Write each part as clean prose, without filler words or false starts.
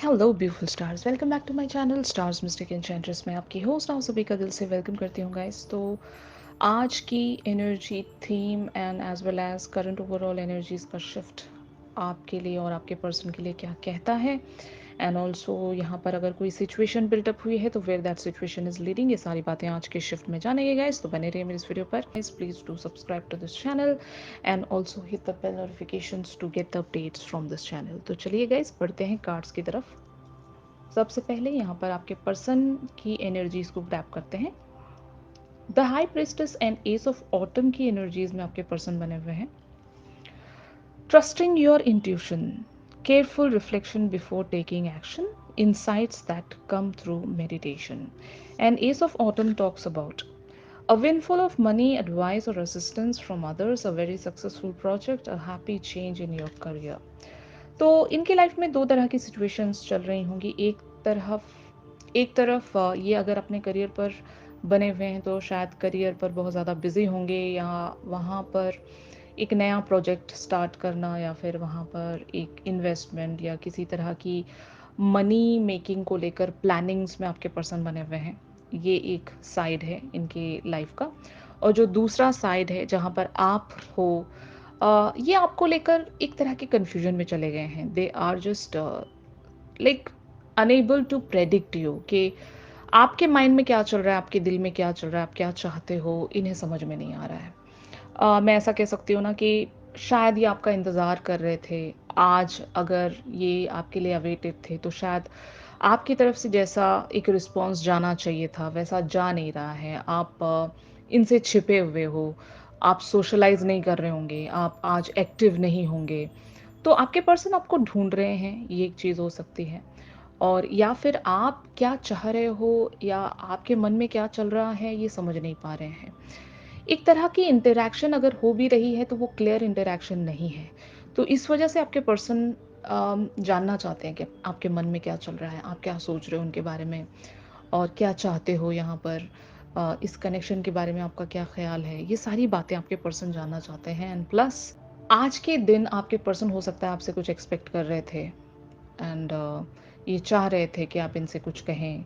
Hello beautiful stars, welcome back to my channel stars mystic enchantress. मैं आपकी host आप सभी का दिल से वेलकम करती हूँ गाइस। तो आज की energy theme and as well as current overall energies का शिफ्ट आपके लिए और आपके पर्सन के लिए क्या कहता है, एंड ऑल्सो यहाँ पर अगर कोई सिचुएशन बिल्टअप हुई है तो where that situation is leading, ये सारी बातें आज के शिफ्ट में जानेंगे गाइस। तो बने रहिए मेरे इस वीडियो पर। Please do subscribe to this channel and also hit the bell notifications to get the updates from this channel. तो चलिए गाइस, बढ़ते हैं कार्ड्स की तरफ। सबसे पहले यहाँ पर आपके पर्सन की एनर्जीज को ग्रैप करते हैं। The high priestess and S of autumn की एनर्जीज में आपके पर्सन बने हुए हैं। Trusting your intuition, careful reflection before taking action, insights that come through meditation. And Ace of Autumn talks about a windfall of money, advice, or assistance from others, a very successful project, a happy change in your career. तो इनकी life में दो तरह की situations चल रही होंगी। एक तरफ ये अगर अपने करियर पर बने हुए हैं तो शायद करियर पर बहुत ज़्यादा बिजी होंगे, या वहाँ पर एक नया प्रोजेक्ट स्टार्ट करना, या फिर वहाँ पर एक इन्वेस्टमेंट या किसी तरह की मनी मेकिंग को लेकर प्लानिंग्स में आपके पर्सन बने हुए हैं। ये एक साइड है इनकी लाइफ का। और जो दूसरा साइड है जहाँ पर आप हो, ये आपको लेकर एक तरह के कंफ्यूजन में चले गए हैं। They are just like unable to predict you कि आपके माइंड में क्या चल रहा है, आपके दिल में क्या चल रहा है, आप क्या चाहते हो, इन्हें समझ में नहीं आ रहा है। मैं ऐसा कह सकती हूँ ना कि शायद ये आपका इंतज़ार कर रहे थे। आज अगर ये आपके लिए अवेटेड थे तो शायद आपकी तरफ से जैसा एक रिस्पॉन्स जाना चाहिए था वैसा जा नहीं रहा है। आप इनसे छिपे हुए हो, आप सोशलाइज नहीं कर रहे होंगे, आप आज एक्टिव नहीं होंगे। तो आपके पर्सन आपको ढूंढ रहे हैं, ये एक चीज़ हो सकती है। और या फिर आप क्या चाह रहे हो या आपके मन में क्या चल रहा है ये समझ नहीं पा रहे हैं। एक तरह की इंटरैक्शन अगर हो भी रही है तो वो क्लियर इंटरैक्शन नहीं है। तो इस वजह से आपके पर्सन जानना चाहते हैं कि आपके मन में क्या चल रहा है, आप क्या सोच रहे हो उनके बारे में और क्या चाहते हो यहाँ पर। इस कनेक्शन के बारे में आपका क्या ख्याल है, ये सारी बातें आपके पर्सन जानना चाहते हैं। एंड प्लस आज के दिन आपके पर्सन हो सकता है आपसे कुछ एक्सपेक्ट कर रहे थे, एंड ये चाह रहे थे कि आप इनसे कुछ कहें।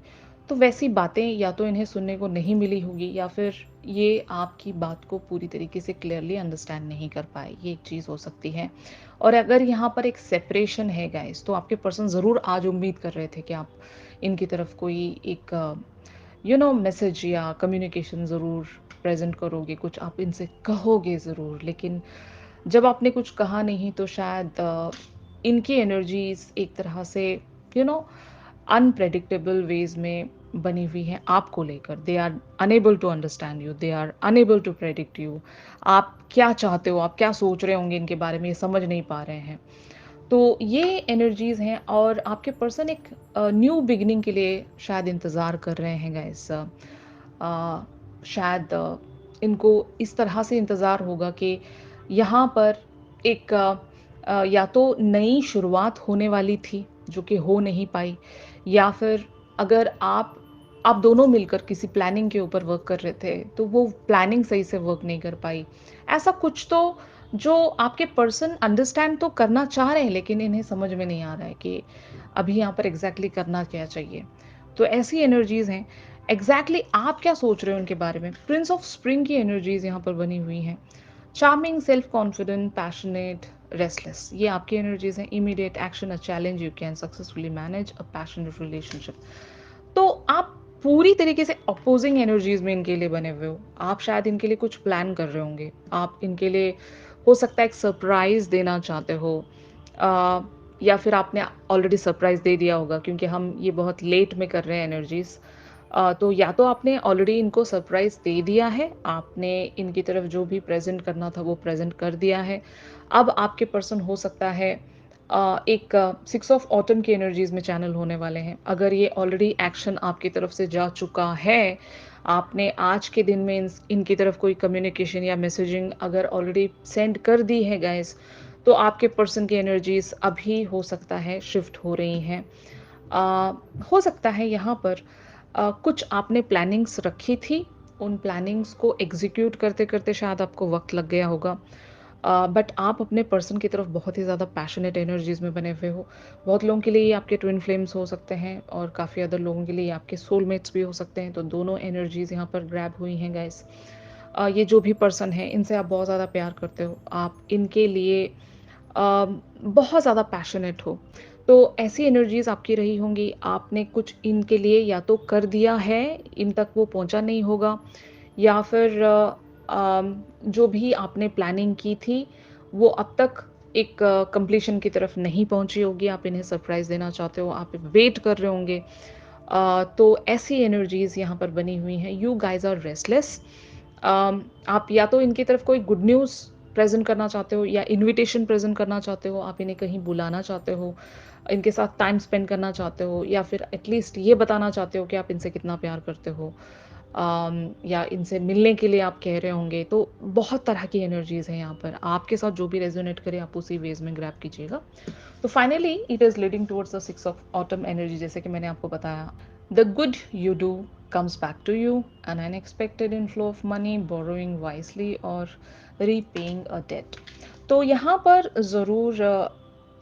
तो वैसी बातें या तो इन्हें सुनने को नहीं मिली होगी, या फिर ये आपकी बात को पूरी तरीके से क्लियरली अंडरस्टैंड नहीं कर पाए, ये एक चीज़ हो सकती है। और अगर यहाँ पर एक सेपरेशन है गाइस, तो आपके पर्सन ज़रूर आज उम्मीद कर रहे थे कि आप इनकी तरफ कोई एक मैसेज या कम्युनिकेशन ज़रूर प्रेजेंट करोगे, कुछ आप इनसे कहोगे ज़रूर। लेकिन जब आपने कुछ कहा नहीं तो शायद इनकी एनर्जीज एक तरह से यू नो अनप्रेडिक्टेबल वेज में बनी हुई हैं आपको लेकर। They are unable to understand you, they are unable to predict you. आप क्या चाहते हो, आप क्या सोच रहे होंगे इनके बारे में, ये समझ नहीं पा रहे हैं। तो ये एनर्जीज हैं और आपके पर्सन एक न्यू बिगिनिंग के लिए शायद इंतज़ार कर रहे हैं गाइस। शायद इनको इस तरह से इंतज़ार होगा कि यहाँ पर एक या तो नई शुरुआत होने वाली थी जो कि हो नहीं पाई, या फिर अगर आप दोनों मिलकर किसी प्लानिंग के ऊपर वर्क कर रहे थे तो वो प्लानिंग सही से वर्क नहीं कर पाई। ऐसा कुछ तो जो आपके पर्सन अंडरस्टैंड तो करना चाह रहे हैं लेकिन इन्हें समझ में नहीं आ रहा है कि अभी यहाँ पर एग्जैक्टली करना क्या चाहिए। तो ऐसी एनर्जीज हैं। एग्जैक्टली आप क्या सोच रहे हो उनके बारे में। प्रिंस ऑफ स्प्रिंग की एनर्जीज यहाँ पर बनी हुई हैं। Charming, self confident, passionate, restless, ये आपकी एनर्जीज हैं। Immediate action, a challenge you can successfully manage, a passionate relationship. तो आप पूरी तरीके से अपोजिंग एनर्जीज में इनके लिए बने हुए हो। आप शायद इनके लिए कुछ प्लान कर रहे होंगे, आप इनके लिए हो सकता है एक सरप्राइज देना चाहते हो, अ, या फिर आपने ऑलरेडी सरप्राइज दे दिया होगा, क्योंकि हम ये बहुत लेट में कर रहे हैं एनर्जीज। तो या तो आपने ऑलरेडी इनको सरप्राइज दे दिया है, आपने इनकी तरफ जो भी प्रेजेंट करना था वो प्रेजेंट कर दिया है। अब आपके पर्सन हो सकता है एक 6 ऑफ ऑटम की एनर्जीज में चैनल होने वाले हैं। अगर ये ऑलरेडी एक्शन आपकी तरफ से जा चुका है, आपने आज के दिन में इनकी तरफ कोई कम्युनिकेशन या मैसेजिंग अगर ऑलरेडी सेंड कर दी है गाइस, तो आपके पर्सन की एनर्जीज अभी हो सकता है शिफ्ट हो रही हैं। अ, हो सकता है यहाँ पर कुछ आपने प्लानिंग्स रखी थी, उन प्लानिंग्स को एग्जीक्यूट करते करते शायद आपको वक्त लग गया होगा। बट आप अपने पर्सन की तरफ बहुत ही ज़्यादा पैशनेट एनर्जीज़ में बने हुए हो। बहुत लोगों के लिए ये आपके ट्विन फ्लेम्स हो सकते हैं और काफ़ी अदर लोगों के लिए ये आपके सोलमेट्स भी हो सकते हैं। तो दोनों एनर्जीज़ यहाँ पर ग्रैब हुई हैं गाइस। ये जो भी पर्सन है इनसे आप बहुत ज़्यादा प्यार करते हो। आप इनके लिए बहुत ज़्यादा पैशनेट हो। तो ऐसी एनर्जीज़ आपकी रही होंगी, आपने कुछ इनके लिए या तो कर दिया है, इन तक वो पहुँचा नहीं होगा या फिर जो भी आपने प्लानिंग की थी, वो अब तक एक कंप्लीशन की तरफ नहीं पहुँची होगी, आप इन्हें सरप्राइज़ देना चाहते हो, आप वेट कर रहे होंगे। तो ऐसी एनर्जीज़ यहाँ पर बनी हुई हैं, यू गाइज़ आर रेस्टलेस। आप या तो इनकी तरफ कोई गुड न्यूज़ प्रेज़ेंट करना चाहते हो या इन्विटेशन प्रेज़ेंट करना चाहते हो, आप इन्हें कहीं बुलाना चाहते हो, इनके साथ टाइम स्पेंड करना चाहते हो या फिर एटलीस्ट ये बताना चाहते हो कि आप इनसे कितना प्यार करते हो। या इनसे मिलने के लिए आप कह रहे होंगे, तो बहुत तरह की एनर्जीज़ हैं यहाँ पर। आपके साथ जो भी रेज़ोनेट करे आप उसी वेज़ में ग्रैब कीजिएगा। तो finally it is leading towards the 6 of autumn energy जैसे कि मैंने आपको बताया। The good you do comes back to you, an unexpected inflow of money, borrowing wisely और repaying a debt। तो यहाँ पर ज़रूर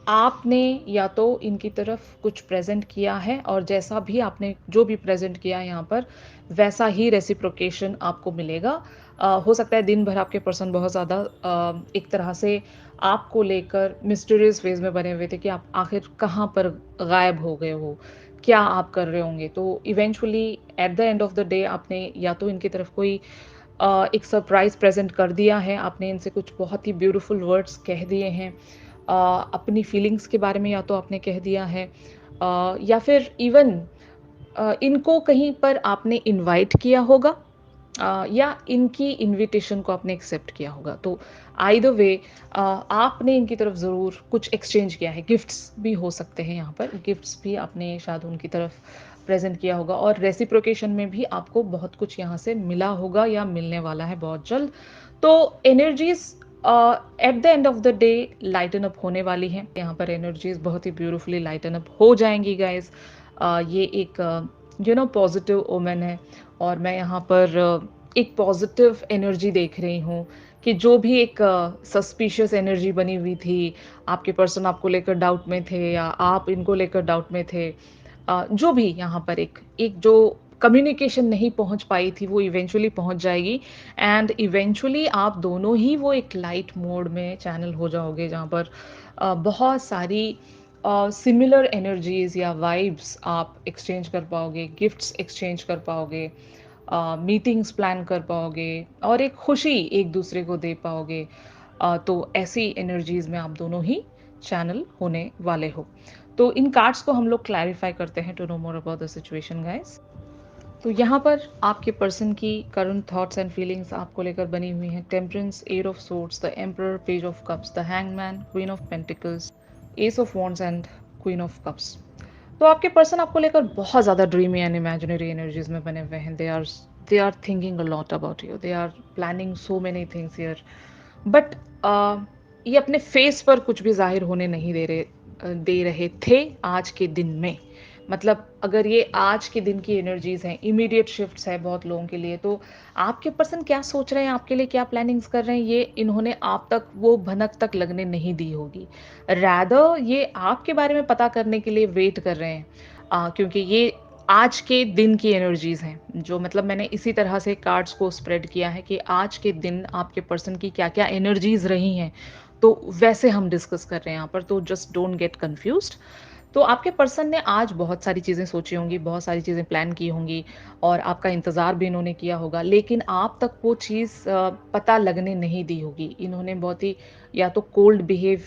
आपने या तो इनकी तरफ कुछ प्रेज़ेंट किया है और जैसा भी आपने जो भी प्रेज़ेंट किया है यहाँ पर, वैसा ही रेसिप्रोकेशन आपको मिलेगा। हो सकता है दिन भर आपके पर्सन बहुत ज़्यादा एक तरह से आपको लेकर मिस्टीरियस फेज़ में बने हुए थे कि आप आखिर कहाँ पर गायब हो गए हो, क्या आप कर रहे होंगे। तो eventually at the end of the day आपने या तो इनकी तरफ कोई एक सरप्राइज़ प्रेज़ेंट कर दिया है, आपने इनसे कुछ बहुत ही ब्यूटीफुल वर्ड्स कह दिए हैं। अपनी फीलिंग्स के बारे में या तो आपने कह दिया है या फिर इवन इनको कहीं पर आपने इनवाइट किया होगा या इनकी इनविटेशन को आपने एक्सेप्ट किया होगा। तो आइदर वे आपने इनकी तरफ ज़रूर कुछ एक्सचेंज किया है। गिफ्ट्स भी हो सकते हैं यहाँ पर, गिफ्ट्स भी आपने शायद उनकी तरफ प्रेज़ेंट किया होगा और रेसिप्रोकेशन में भी आपको बहुत कुछ यहाँ से मिला होगा या मिलने वाला है बहुत जल्द। तो energies at the end of the day lighten up होने वाली हैं। यहाँ पर एनर्जीज़ बहुत ही ब्यूटीफुली लाइटन अप हो जाएँगी गाइज़। ये एक पॉज़िटिव ओमेन है और मैं यहाँ पर एक पॉज़िटिव एनर्जी देख रही हूँ कि जो भी एक सस्पिशियस एनर्जी बनी हुई थी, आपके पर्सन आपको लेकर डाउट में थे या आप इनको लेकर डाउट में थे, जो भी यहाँ पर एक एक जो कम्युनिकेशन नहीं पहुँच पाई थी, वो इवेंचुअली पहुँच जाएगी एंड इवेंचुअली आप दोनों ही वो एक लाइट मोड में चैनल हो जाओगे, जहाँ पर बहुत सारी सिमिलर एनर्जीज़ या वाइब्स आप एक्सचेंज कर पाओगे, गिफ्ट्स एक्सचेंज कर पाओगे, मीटिंग्स प्लान कर पाओगे और एक खुशी एक-दूसरे को दे पाओगे। तो ऐसी एनर्जीज़ में आप दोनों ही चैनल होने वाले हो। तो इन कार्ड्स को हम लोग क्लैरिफाई करते हैं to know more about the situation guys. तो यहाँ पर आपके पर्सन की करंट थॉट्स एंड फीलिंग्स आपको लेकर बनी हुई हैं। Temperance, eight of swords, the emperor, page of cups, the hangman, queen of pentacles, ace of wands and queen of cups. तो आपके पर्सन आपको लेकर बहुत ज़्यादा ड्रीमी एंड इमेजिनरी एनर्जीज में बने हुए हैं। They are thinking a lot about you, they are planning so many things here, but ये अपने फेस पर कुछ भी जाहिर होने नहीं दे रहे थे आज के दिन में। मतलब अगर ये आज के दिन की एनर्जीज हैं, इमीडिएट शिफ्ट्स है बहुत लोगों के लिए, तो आपके पर्सन क्या सोच रहे हैं, आपके लिए क्या प्लानिंग्स कर रहे हैं, ये इन्होंने आप तक वो भनक तक लगने नहीं दी होगी। रैदर ये आपके बारे में पता करने के लिए वेट कर रहे हैं, क्योंकि ये आज के दिन की एनर्जीज हैं, जो मतलब मैंने इसी तरह से कार्ड्स को स्प्रेड किया है कि आज के दिन आपके पर्सन की क्या क्या एनर्जीज रही हैं, तो वैसे हम डिस्कस कर रहे हैं यहाँ पर, तो जस्ट डोंट गेट कंफ्यूज्ड। तो आपके पर्सन ने आज बहुत सारी चीज़ें सोची होंगी, बहुत सारी चीज़ें प्लान की होंगी और आपका इंतज़ार भी इन्होंने किया होगा, लेकिन आप तक वो चीज़ पता लगने नहीं दी होगी। इन्होंने बहुत ही या तो कोल्ड बिहेव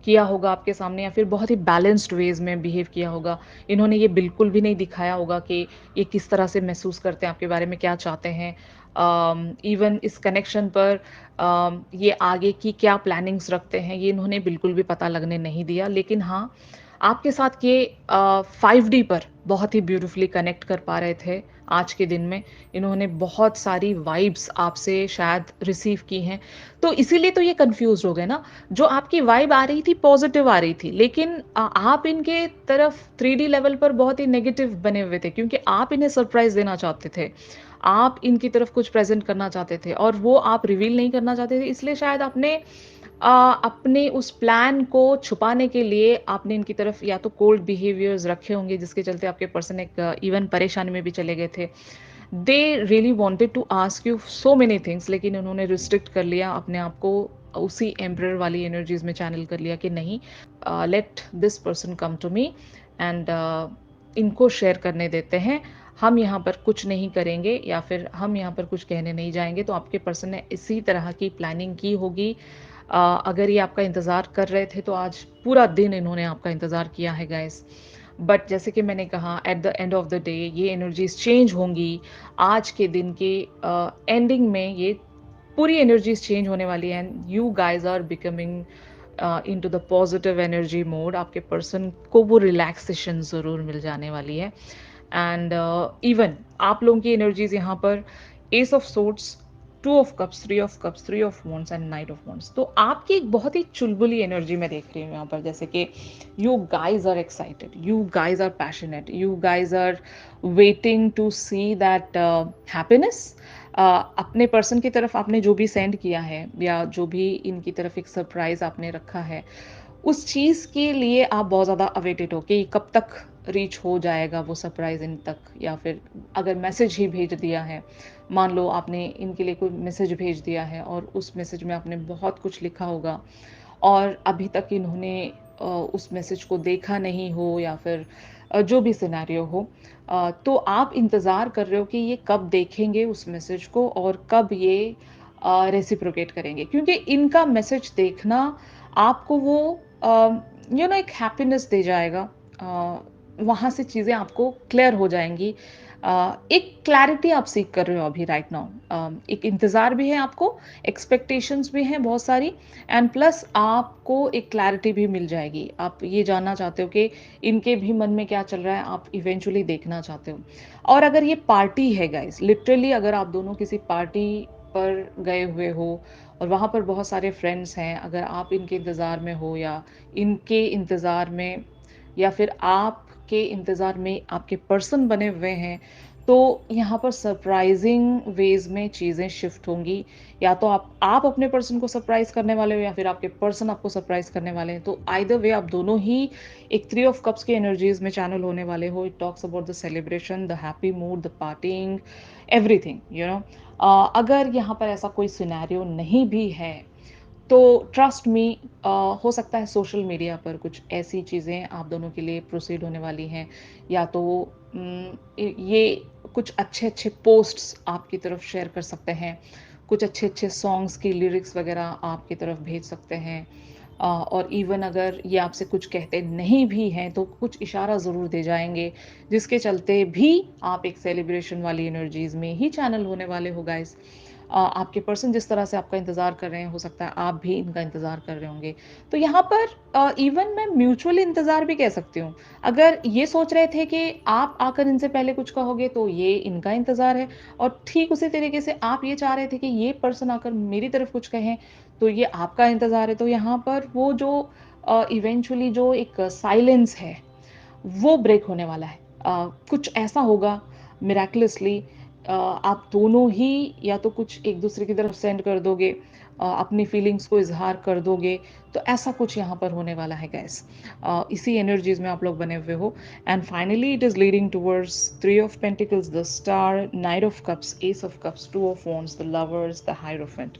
किया होगा आपके सामने या फिर बहुत ही बैलेंस्ड वेज़ में बिहेव किया होगा। इन्होंने ये बिल्कुल भी नहीं दिखाया होगा कि ये किस तरह से महसूस करते हैं, आपके बारे में क्या चाहते हैं। इवन इस कनेक्शन पर ये आगे की क्या प्लानिंग्स रखते हैं, ये इन्होंने बिल्कुल भी पता लगने नहीं दिया। लेकिन हाँ, आपके साथ ये 5D पर बहुत ही ब्यूटीफुली कनेक्ट कर पा रहे थे आज के दिन में। इन्होंने बहुत सारी वाइब्स आपसे शायद रिसीव की हैं, तो इसीलिए तो ये कन्फ्यूज़्ड हो गए ना। जो आपकी वाइब आ रही थी पॉज़िटिव आ रही थी, लेकिन आप इनके तरफ 3D लेवल पर बहुत ही नेगेटिव बने हुए थे, क्योंकि आप इन्हें सरप्राइज़ देना चाहते थे। आप इनकी तरफ कुछ प्रेज़ेंट करना चाहते थे और वो आप रिवील नहीं करना चाहते थे, इसलिए शायद आपने अपने उस प्लान को छुपाने के लिए आपने इनकी तरफ या तो कोल्ड बिहेवियर्स रखे होंगे जिसके चलते आपके पर्सन एक इवन परेशानी में भी चले गए थे। They really wanted to ask you so many things, लेकिन उन्होंने रिस्ट्रिक्ट कर लिया अपने आप को, उसी एम्परर वाली एनर्जीज़ में चैनल कर लिया कि नहीं, let this person come to me and इनको शेयर करने देते हैं। हम यहाँ पर कुछ नहीं करेंगे या फिर हम यहाँ पर कुछ कहने नहीं जाएँगे। तो आपके पर्सन ने इसी तरह की प्लानिंग की होगी। अगर ये आपका इंतज़ार कर रहे थे तो आज पूरा दिन इन्होंने आपका इंतज़ार किया है गाइस। बट जैसे कि मैंने कहा, at the end of the day ये एनर्जीज़ चेंज होंगी। आज के दिन के एंडिंग में ये पूरी एनर्जीज़ चेंज होने वाली हैं and you guys are becoming into the positive energy mode. आपके पर्सन को वो रिलैक्सेशन ज़रूर मिल जाने वाली है। एंड इवन आप लोगों की एनर्जीज़ यहाँ पर S of swords, two of cups, three of wands and night of wands. तो आपकी एक बहुत ही चुलबुली एनर्जी मैं देख रही हूँ यहाँ पर, जैसे कि you guys are excited, you guys are passionate, you guys are waiting to see that happiness. अपने पर्सन की तरफ आपने जो भी सेंड किया है या जो भी इनकी तरफ एक सरप्राइज आपने रखा है, उस चीज़ के लिए आप बहुत ज़्यादा अवेटेड हो कि कब तक रीच हो जाएगा वो सरप्राइज़ इन तक। या फिर अगर मैसेज ही भेज दिया है, मान लो आपने इनके लिए कोई मैसेज भेज दिया है और उस मैसेज में आपने बहुत कुछ लिखा होगा और अभी तक इन्होंने उस मैसेज को देखा नहीं हो या फिर जो भी सिनेरियो हो, तो आप इंतज़ार कर रहे हो कि ये कब देखेंगे उस मैसेज को और कब ये रेसिप्रोकेट करेंगे, क्योंकि इनका मैसेज देखना आपको वो एक हैप्पीनेस दे जाएगा। वहाँ से चीज़ें आपको क्लियर हो जाएँगी। एक क्लैरिटी आप सीक कर रहे हो अभी राइट नाउ। एक इंतज़ार भी है आपको, एक्सपेक्टेशंस भी हैं बहुत सारी एंड प्लस आपको एक क्लैरिटी भी मिल जाएगी। आप ये जानना चाहते हो कि इनके भी मन में क्या चल रहा है, आप इवेंचुअली देखना चाहते हो। और अगर ये पार्टी है गाइज़, लिटरली अगर आप दोनों किसी पार्टी पर गए हुए हो और वहाँ पर बहुत सारे फ्रेंड्स हैं, अगर आप इनके इंतज़ार में हो या इनके इंतज़ार में या फिर आपके इंतज़ार में आपके पर्सन बने हुए हैं, तो यहाँ पर सरप्राइज़िंग वेज़ में चीज़ें शिफ्ट होंगी। या तो आप अपने पर्सन को सरप्राइज़ करने वाले हो या फिर आपके पर्सन आपको सरप्राइज़ करने वाले हैं। तो आइदर वे आप दोनों ही एक थ्री ऑफ कप्स की एनर्जीज़ में चैनल होने वाले हो। It talks about the celebration, the happy mood, the parting, everything, अगर यहाँ पर ऐसा कोई सिनेरियो नहीं भी है, तो ट्रस्ट मी, हो सकता है सोशल मीडिया पर कुछ ऐसी चीज़ें आप दोनों के लिए प्रोसीड होने वाली हैं, या तो ये कुछ अच्छे-अच्छे पोस्ट्स आपकी तरफ शेयर कर सकते हैं, कुछ अच्छे-अच्छे सॉन्ग्स की लिरिक्स वगैरह आपकी तरफ भेज सकते हैं। और इवन अगर ये आपसे कुछ कहते नहीं भी हैं, तो कुछ इशारा ज़रूर दे जाएँगे, जिसके चलते भी आप एक सेलिब्रेशन वाली एनर्जीज़ में ही चैनल होने वाले हो गाइज़। आपके पर्सन जिस तरह से आपका इंतज़ार कर रहे हैं, हो सकता है आप भी इनका इंतज़ार कर रहे होंगे। तो यहाँ पर इवन मैं म्यूचुअल इंतज़ार भी कह सकती हूँ। अगर ये सोच रहे थे कि आप आकर इनसे पहले कुछ कहोगे, तो ये इनका इंतज़ार है और ठीक उसी तरीके से आप ये चाह रहे थे कि ये पर्सन आकर मेरी तरफ कुछ कहें, तो ये आपका इंतज़ार है। तो यहाँ पर वो जो इवेंचुअली जो एक साइलेंस है, वो ब्रेक होने वाला है। कुछ ऐसा होगा मिरेकलसली, आप दोनों ही या तो कुछ एक-दूसरे की तरफ सेंड कर दोगे, अपनी फीलिंग्स को इज़हार कर दोगे, तो ऐसा कुछ यहाँ पर होने वाला है गाइस। इसी एनर्जीज़ में आप लोग बने हुए हो and finally it is leading towards three of pentacles, the star, night of cups, S of cups, two of wands, the lovers, the hierophant.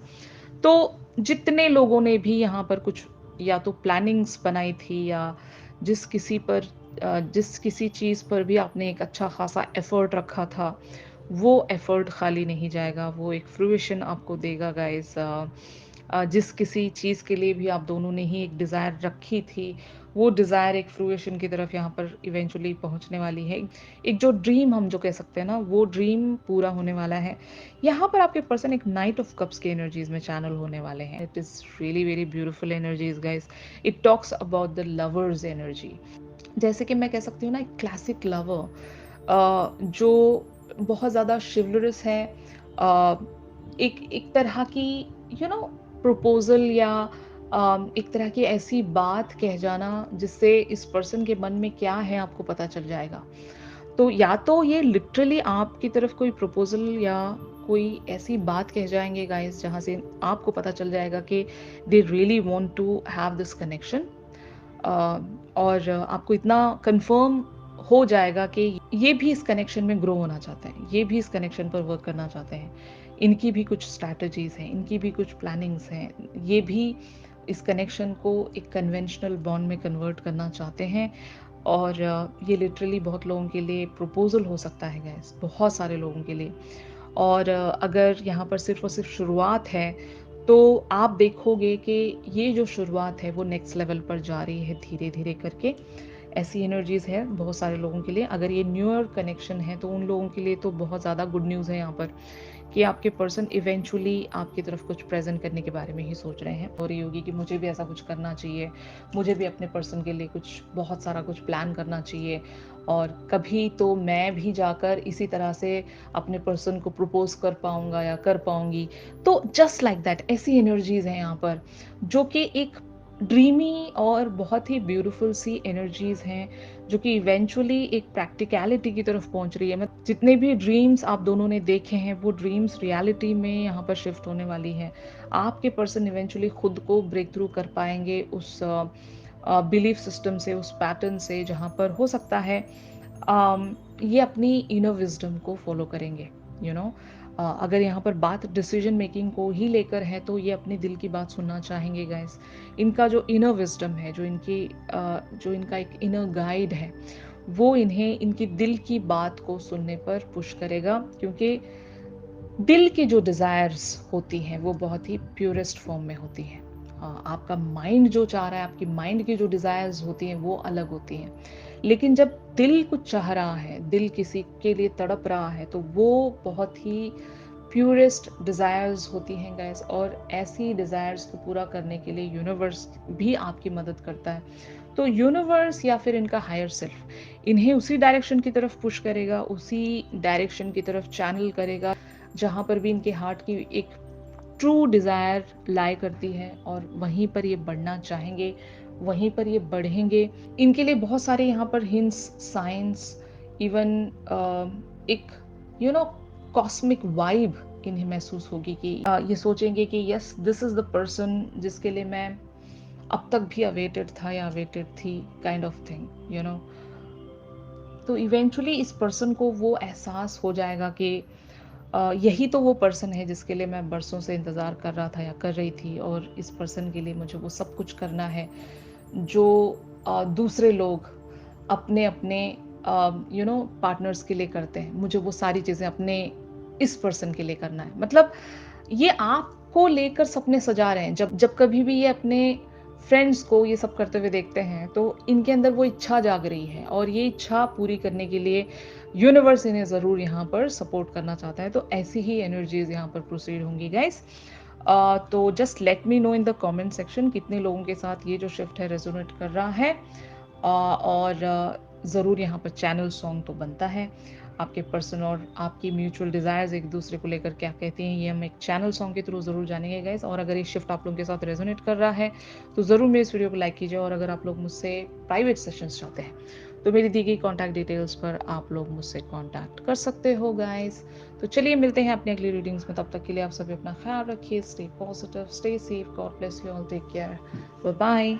तो जितने लोगों ने भी यहाँ पर कुछ या तो प्लानिंग्स बनाई थी या जिस किसी चीज़ पर भी आपने एक अच्छा खासा एफर्ट रखा था, वो एफर्ट खाली नहीं जाएगा, वो एक फ्रूइशन आपको देगा गाइस। जिस किसी चीज़ के लिए भी आप दोनों ने ही एक डिज़ायर रखी थी, वो डिज़ायर एक फ्रूइशन की तरफ यहाँ पर इवेंचुअली पहुँचने वाली है। एक जो ड्रीम हम जो कह सकते हैं ना, वो ड्रीम पूरा होने वाला है। यहाँ पर आपके पर्सन एक नाइट ऑफ कप्स की एनर्जीज़ में चैनल होने वाले हैं। It is really very beautiful energies guys. It talks about the lovers energy. जैसे कि मैं कह सकती हूँ ना, एक क्लासिक लवर जो बहुत ज़्यादा शिवलरस है, अ, एक एक तरह की प्रपोज़ल या एक तरह की ऐसी बात कह जाना जिससे इस पर्सन के मन में क्या है आपको पता चल जाएगा। तो या तो ये लिटरली आपकी तरफ कोई प्रपोज़ल या कोई ऐसी बात कह जाएँगे गाइस जहाँ से आपको पता चल जाएगा कि they really want to have this connection. और आपको इतना कंफर्म हो जाएगा कि ये भी इस कनेक्शन में ग्रो होना चाहते हैं, ये भी इस कनेक्शन पर वर्क करना चाहते हैं। इनकी भी कुछ स्ट्रैटेजीज़ हैं, इनकी भी कुछ प्लानिंग्स हैं, ये भी इस कनेक्शन को एक कन्वेंशनल बॉन्ड में कन्वर्ट करना चाहते हैं। और ये लिटरली बहुत लोगों के लिए प्रपोज़ल हो सकता है गाइस, बहुत सारे लोगों के लिए। और अगर यहाँ पर सिर्फ़ और सिर्फ़ शुरुआत है, तो आप देखोगे कि ये जो शुरुआत है वो नेक्स्ट लेवल पर जा रही है धीरे-धीरे करके। ऐसी एनर्जीज़ है बहुत सारे लोगों के लिए। अगर ये न्यूअर कनेक्शन है तो उन लोगों के लिए तो बहुत ज़्यादा गुड न्यूज़ है यहाँ पर कि आपके पर्सन इवेंचुअली आपकी तरफ कुछ प्रेज़ेंट करने के बारे में ही सोच रहे हैं। और ये होगी कि मुझे भी ऐसा कुछ करना चाहिए, मुझे भी अपने पर्सन के लिए कुछ बहुत सारा कुछ प्लान करना चाहिए और कभी तो मैं भी जाकर इसी तरह से अपने पर्सन को प्रपोज़ कर पाऊँगा या कर पाऊँगी। तो जस्ट लाइक दैट ऐसी एनर्जीज़ हैं यहाँ पर, जो कि एक ड्रीमी और बहुत ही ब्यूटीफुल सी एनर्जीज़ हैं, जो कि इवेंचुअली एक प्रैक्टिकैलिटी की तरफ पहुँच रही है। मत जितने भी ड्रीम्स आप दोनों ने देखे हैं, वो ड्रीम्स रियलिटी में यहाँ पर शिफ्ट होने वाली हैं। आपके पर्सन इवेंचुअली खुद को ब्रेक थ्रू कर पाएँगे उस बिलीफ सिस्टम से, उस पैटर्न से, जहाँ पर हो सकता है ये अपनी इनर विज़डम को फ़ॉलो करेंगे, यू नो। अगर यहाँ पर बात डिसीजन मेकिंग को ही लेकर है तो ये अपने दिल की बात सुनना चाहेंगे गाइस। इनका जो इनर विज़डम है, जो इनका एक इनर गाइड है, वो इन्हें इनकी दिल की बात को सुनने पर पुश करेगा, क्योंकि दिल की जो डिज़ायर्स होती हैं वो बहुत ही प्योरेस्ट फॉर्म में होती हैं। आपका माइंड जो चाह रहा है, आपकी माइंड की जो डिज़ायर्स होती हैं वो अलग होती हैं। लेकिन जब दिल कुछ चाह रहा है, दिल किसी के लिए तड़प रहा है, तो वो बहुत ही प्योरेस्ट डिज़ायर्स होती हैं गाइस। और ऐसी डिज़ायर्स को पूरा करने के लिए यूनिवर्स भी आपकी मदद करता है। तो यूनिवर्स या फिर इनका हायर सेल्फ इन्हें उसी डायरेक्शन की तरफ पुश करेगा, उसी डायरेक्शन की तरफ चैनल करेगा जहाँ पर भी इनके हार्ट की एक ट्रू डिज़ायर लाई करती है, और वहीं पर ये बढ़ना चाहेंगे, वहीं पर ये बढ़ेंगे। इनके लिए बहुत सारे यहाँ पर हिंट्स, साइंस, इवन एक यू नो कॉस्मिक वाइब इन्हें महसूस होगी कि ये सोचेंगे कि yes, this is the person जिसके लिए मैं अब तक भी अवेटेड था या अवेटेड थी, kind of thing, you know. तो इवेंचुअली इस पर्सन को वो एहसास हो जाएगा कि यही तो वो पर्सन है जिसके लिए मैं बरसों से इंतज़ार कर रहा था या कर रही थी, और इस पर्सन के लिए मुझे वो सब कुछ करना है जो दूसरे लोग अपने अपने पार्टनर्स के लिए करते हैं। मुझे वो सारी चीज़ें अपने इस पर्सन के लिए करना है। मतलब ये आपको लेकर सपने सजा रहे हैं। जब जब कभी भी ये अपने फ्रेंड्स को ये सब करते हुए देखते हैं, तो इनके अंदर वो इच्छा जाग रही है, और ये इच्छा पूरी करने के लिए यूनिवर्स इन्हें ज़रूर यहाँ पर सपोर्ट करना चाहता है। तो ऐसी ही एनर्जीज़ यहाँ पर प्रोसीड होंगी गाइस। तो just let me know in the comment section कितने लोगों के साथ ये जो शिफ्ट है रेजोनेट कर रहा है। और ज़रूर यहाँ पर चैनल सॉन्ग तो बनता है। आपके पर्सन और आपकी म्यूचुअल डिज़ायर्स एक दूसरे को लेकर क्या कहते हैं, ये हम एक चैनल सॉन्ग के थ्रू ज़रूर जानेंगे गाइस। और अगर ये शिफ्ट आप लोगों के साथ रेजोनेट कर रहा है तो ज़रूर मेरे इस वीडियो को लाइक कीजिए। और अगर आप लोग मुझसे प्राइवेट सेशंस चाहते हैं तो मेरी दी गई कॉन्टैक्ट डिटेल्स पर आप लोग मुझसे कॉन्टैक्ट कर सकते हो गाइस। तो चलिए मिलते हैं अपनी अगली रीडिंग्स में। तब तक के लिए आप सभी अपना ख्याल रखिए। Stay positive, stay safe, God bless you all, take care, bye bye.